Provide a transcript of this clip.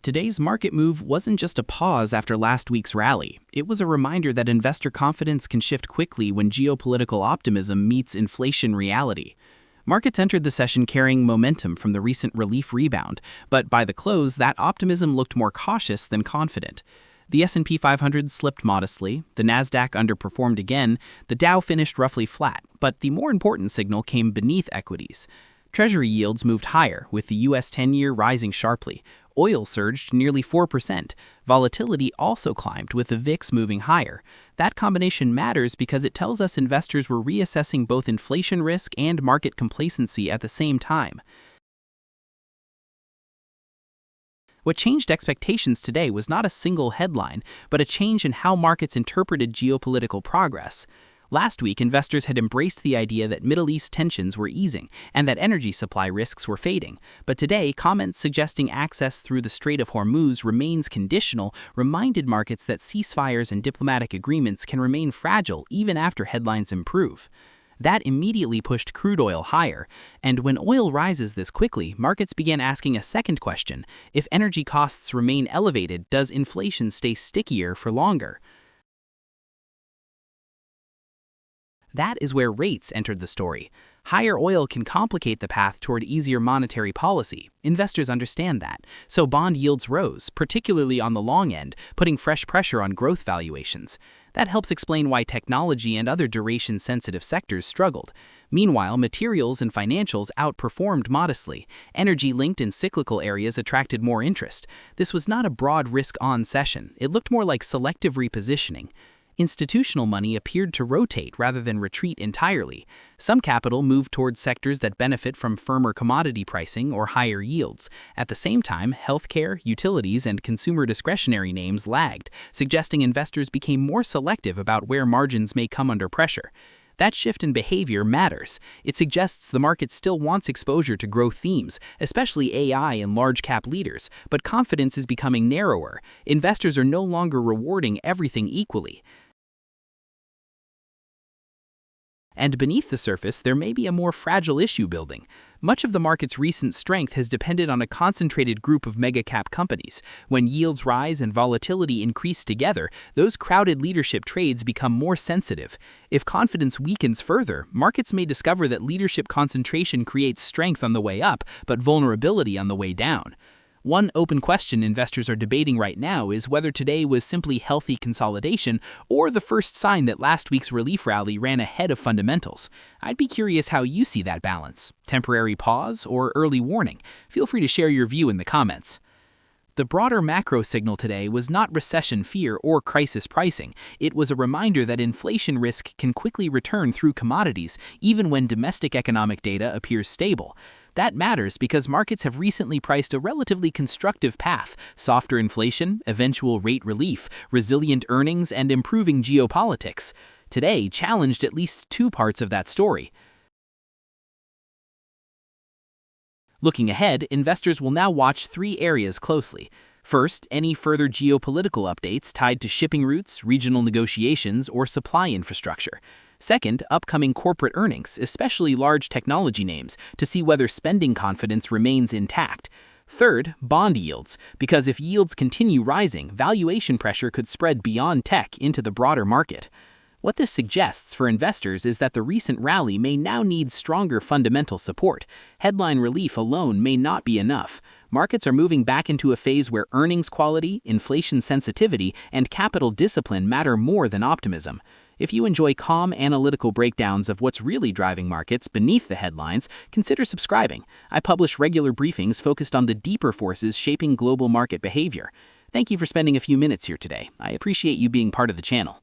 Today's market move wasn't just a pause after last week's rally. It was a reminder that investor confidence can shift quickly when geopolitical optimism meets inflation reality. Markets entered the session carrying momentum from the recent relief rebound, but by the close, that optimism looked more cautious than confident. The S&P 500 slipped modestly, the Nasdaq underperformed again, the Dow finished roughly flat, but the more important signal came beneath equities. Treasury yields moved higher, with the U.S. 10-year rising sharply. Oil surged nearly 4%. Volatility also climbed, with the VIX moving higher. That combination matters because it tells us investors were reassessing both inflation risk and market complacency at the same time. What changed expectations today was not a single headline, but a change in how markets interpreted geopolitical progress. Last week, investors had embraced the idea that Middle East tensions were easing and that energy supply risks were fading. But today, comments suggesting access through the Strait of Hormuz remains conditional reminded markets that ceasefires and diplomatic agreements can remain fragile even after headlines improve. That immediately pushed crude oil higher, and when oil rises this quickly, markets began asking a second question: if energy costs remain elevated, does inflation stay stickier for longer? That is where rates entered the story. Higher oil can complicate the path toward easier monetary policy. Investors understand that. So bond yields rose, particularly on the long end, putting fresh pressure on growth valuations. That helps explain why technology and other duration-sensitive sectors struggled. Meanwhile, materials and financials outperformed modestly. Energy-linked and cyclical areas attracted more interest. This was not a broad risk-on session. It looked more like selective repositioning. Institutional money appeared to rotate rather than retreat entirely. Some capital moved towards sectors that benefit from firmer commodity pricing or higher yields. At the same time, healthcare, utilities, and consumer discretionary names lagged, suggesting investors became more selective about where margins may come under pressure. That shift in behavior matters. It suggests the market still wants exposure to growth themes, especially AI and large-cap leaders, but confidence is becoming narrower. Investors are no longer rewarding everything equally. And beneath the surface, there may be a more fragile issue building. Much of the market's recent strength has depended on a concentrated group of mega-cap companies. When yields rise and volatility increase together, those crowded leadership trades become more sensitive. If confidence weakens further, markets may discover that leadership concentration creates strength on the way up, but vulnerability on the way down. One open question investors are debating right now is whether today was simply healthy consolidation or the first sign that last week's relief rally ran ahead of fundamentals. I'd be curious how you see that balance. Temporary pause or early warning? Feel free to share your view in the comments. The broader macro signal today was not recession fear or crisis pricing. It was a reminder that inflation risk can quickly return through commodities, even when domestic economic data appears stable. That matters because markets have recently priced a relatively constructive path: softer inflation, eventual rate relief, resilient earnings, and improving geopolitics. Today challenged at least two parts of that story. Looking ahead, investors will now watch three areas closely. First, any further geopolitical updates tied to shipping routes, regional negotiations, or supply infrastructure. Second, upcoming corporate earnings, especially large technology names, to see whether spending confidence remains intact. Third, bond yields, because if yields continue rising, valuation pressure could spread beyond tech into the broader market. What this suggests for investors is that the recent rally may now need stronger fundamental support. Headline relief alone may not be enough. Markets are moving back into a phase where earnings quality, inflation sensitivity, and capital discipline matter more than optimism. If you enjoy calm, analytical breakdowns of what's really driving markets beneath the headlines, consider subscribing. I publish regular briefings focused on the deeper forces shaping global market behavior. Thank you for spending a few minutes here today. I appreciate you being part of the channel.